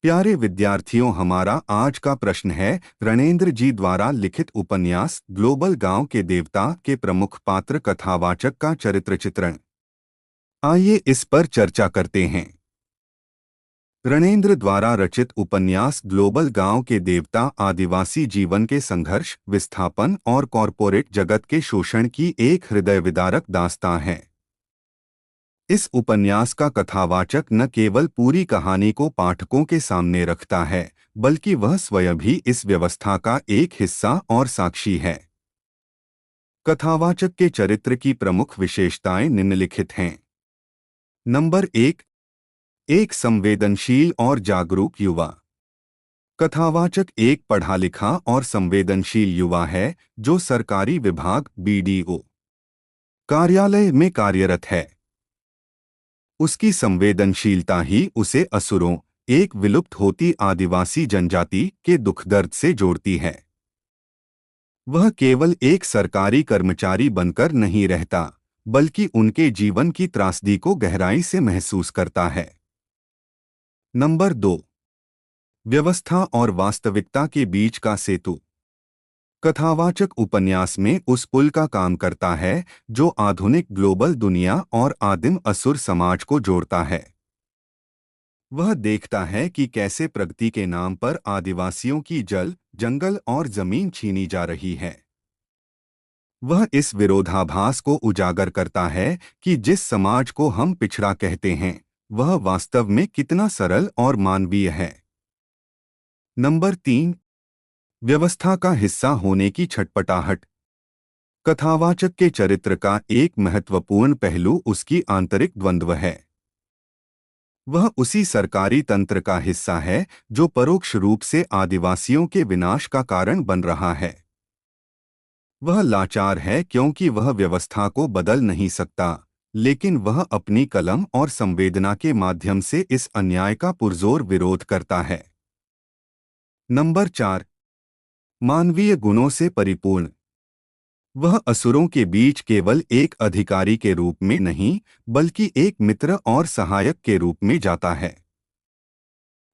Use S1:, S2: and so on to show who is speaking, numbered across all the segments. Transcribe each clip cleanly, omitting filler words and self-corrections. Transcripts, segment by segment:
S1: प्यारे विद्यार्थियों, हमारा आज का प्रश्न है रणेंद्र जी द्वारा लिखित उपन्यास ग्लोबल गांव के देवता के प्रमुख पात्र कथावाचक का चरित्र चित्रण। आइए इस पर चर्चा करते हैं। रणेंद्र द्वारा रचित उपन्यास ग्लोबल गांव के देवता आदिवासी जीवन के संघर्ष, विस्थापन और कॉरपोरेट जगत के शोषण की एक हृदय विदारक दास्तां है। इस उपन्यास का कथावाचक न केवल पूरी कहानी को पाठकों के सामने रखता है, बल्कि वह स्वयं भी इस व्यवस्था का एक हिस्सा और साक्षी है। कथावाचक के चरित्र की प्रमुख विशेषताएं निम्नलिखित हैं। नंबर एक संवेदनशील और जागरूक युवा। कथावाचक एक पढ़ा लिखा और संवेदनशील युवा है जो सरकारी विभाग बीडीओ कार्यालय में कार्यरत है। उसकी संवेदनशीलता ही उसे असुरों, एक विलुप्त होती आदिवासी जनजाति के दुख दर्द से जोड़ती है। वह केवल एक सरकारी कर्मचारी बनकर नहीं रहता, बल्कि उनके जीवन की त्रासदी को गहराई से महसूस करता है। नंबर 2, व्यवस्था और वास्तविकता के बीच का सेतु। कथावाचक उपन्यास में उस पुल का काम करता है जो आधुनिक ग्लोबल दुनिया और आदिम असुर समाज को जोड़ता है। वह देखता है कि कैसे प्रगति के नाम पर आदिवासियों की जल, जंगल और जमीन छीनी जा रही है। वह इस विरोधाभास को उजागर करता है कि जिस समाज को हम पिछड़ा कहते हैं, वह वास्तव में कितना सरल और मानवीय है। नंबर 3, व्यवस्था का हिस्सा होने की छटपटाहट। कथावाचक के चरित्र का एक महत्वपूर्ण पहलू उसकी आंतरिक द्वंद्व है। वह उसी सरकारी तंत्र का हिस्सा है जो परोक्ष रूप से आदिवासियों के विनाश का कारण बन रहा है। वह लाचार है क्योंकि वह व्यवस्था को बदल नहीं सकता, लेकिन वह अपनी कलम और संवेदना के माध्यम से इस अन्याय का पुरजोर विरोध करता है। नंबर 4, मानवीय गुणों से परिपूर्ण। वह असुरों के बीच केवल एक अधिकारी के रूप में नहीं, बल्कि एक मित्र और सहायक के रूप में जाता है।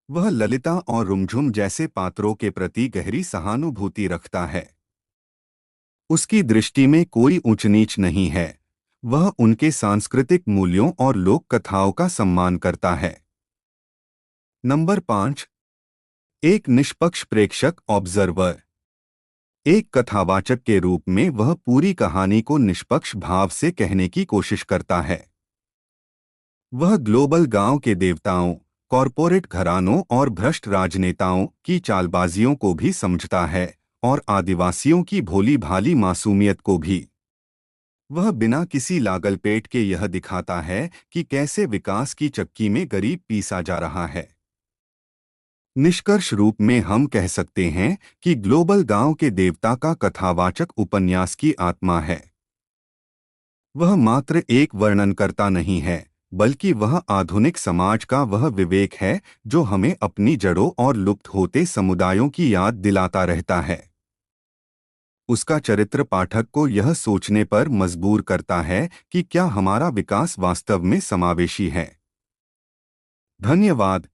S1: वह ललिता और रुमझुम जैसे पात्रों के प्रति गहरी सहानुभूति रखता है। उसकी दृष्टि में कोई ऊंच नीच नहीं है। वह उनके सांस्कृतिक मूल्यों और लोक कथाओं का सम्मान करता है। नंबर 5, एक निष्पक्ष प्रेक्षक ऑब्जर्वर। एक कथावाचक के रूप में वह पूरी कहानी को निष्पक्ष भाव से कहने की कोशिश करता है। वह ग्लोबल गांव के देवताओं, कॉरपोरेट घरानों और भ्रष्ट राजनेताओं की चालबाजियों को भी समझता है और आदिवासियों की भोली भाली मासूमियत को भी। वह बिना किसी लागलपेट के यह दिखाता है कि कैसे विकास की चक्की में गरीब पीसा जा रहा है। निष्कर्ष रूप में हम कह सकते हैं कि ग्लोबल गांव के देवता का कथावाचक उपन्यास की आत्मा है। वह मात्र एक वर्णनकर्ता नहीं है, बल्कि वह आधुनिक समाज का वह विवेक है जो हमें अपनी जड़ों और लुप्त होते समुदायों की याद दिलाता रहता है। उसका चरित्र पाठक को यह सोचने पर मजबूर करता है कि क्या हमारा विकास वास्तव में समावेशी है। धन्यवाद।